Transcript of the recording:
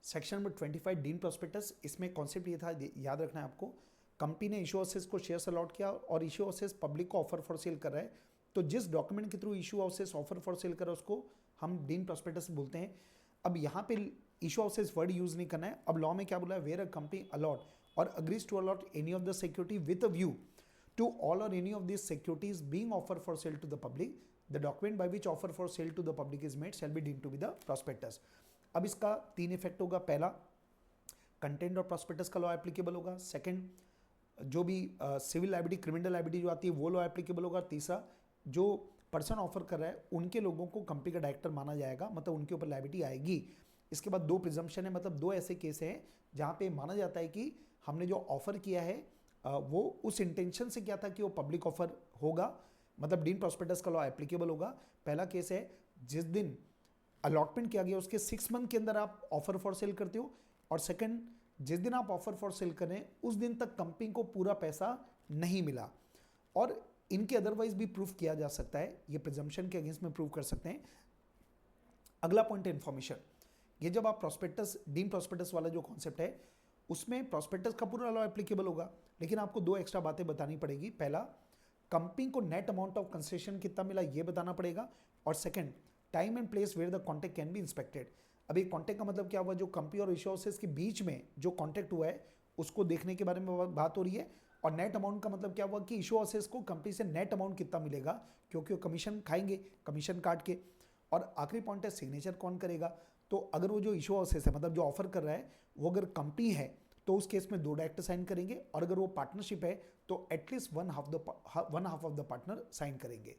Section number 25 dean prospectus, इसमें concept ये था, याद रखना है आपको, कंपनी ने इशू ऑसेस को शेयर्स अलॉट किया और इशू ऑसेस पब्लिक को ऑफर फॉर सेल कर रहा है, तो जिस डॉक्यूमेंट के थ्रू इशू ऑसेस ऑफर फॉर सेल कर रहा है उसको हम डीन प्रोस्पेक्टस बोलते हैं। अब यहाँ पे इशू ऑसेस वर्ड यूज नहीं करना है। अब लॉ में क्या बोला है, where a company allot or agrees to allot any of the security with a view to all or any of these securities being offered for sale to the public, the document by which offer for sale to the public is made shall be deemed to be the prospectus। अब इसका 3 effect होगा। पहला, content और prospectus का law applicable होगा। Second, जो भी civil liability criminal liability जो आती है वो लॉ एप्लीकेबल होगा। तीसरा, जो पर्सन ऑफर कर रहा है उनके लोगों को कंपनी का डायरेक्टर माना जाएगा, मतलब उनके ऊपर लायबिलिटी आएगी। इसके बाद 2 प्रिजम्पशन है, मतलब 2 ऐसे केस हैं जहाँ पे माना जाता है कि हमने जो ऑफर किया है वो उस इंटेंशन से किया था कि वो पब्लिक ऑफर होगा, मतलब डीन प्रोस्पेक्टस का लॉ एप्लीकेबल होगा। पहला केस है जिस दिन अलॉटमेंट किया गया उसके 6 मंथ के अंदर आप ऑफर फॉर सेल करते हो, और सेकंड, जिस दिन आप ऑफर फॉर सेल करें उस दिन तक कंपनी को पूरा पैसा नहीं मिला, और इनके अदरवाइज भी प्रूफ किया जा सकता है, ये प्रिजम्पशन के अगेंस्ट में प्रूव कर सकते हैं। अगला पॉइंट है इन्फॉर्मेशन। ये जब आप प्रोस्पेक्टस डीन प्रोस्पेक्टस वाला जो कॉन्सेप्ट है उसमें प्रोस्पेक्टस का पूरा लॉ एप्लीकेबल होगा, लेकिन आपको 2 एक्स्ट्रा बातें बतानी पड़ेगी। पहला, कंपनी को नेट अमाउंट ऑफ कंसेशन कितना मिला ये बताना पड़ेगा, और second, time and place where the contact can be inspected. अभी कॉन्टैक्ट का मतलब क्या हुआ, जो कंपनी और इशू हाउसेस के बीच में जो कॉन्टैक्ट हुआ है उसको देखने के बारे में बात हो रही है। और नेट अमाउंट का मतलब क्या हुआ कि इशू हाउसेस को कंपनी से नेट अमाउंट कितना मिलेगा, क्योंकि वो कमीशन खाएंगे, कमीशन काट के। और आखिरी पॉइंट है सिग्नेचर कौन करेगा। तो अगर वो जो इशू हाउसेस है, मतलब जो ऑफर कर रहा है, वो अगर कंपनी है तो उस केस में 2 डायरेक्टर साइन करेंगे, और अगर वो पार्टनरशिप है तो at least one half of the partner sign करेंगे।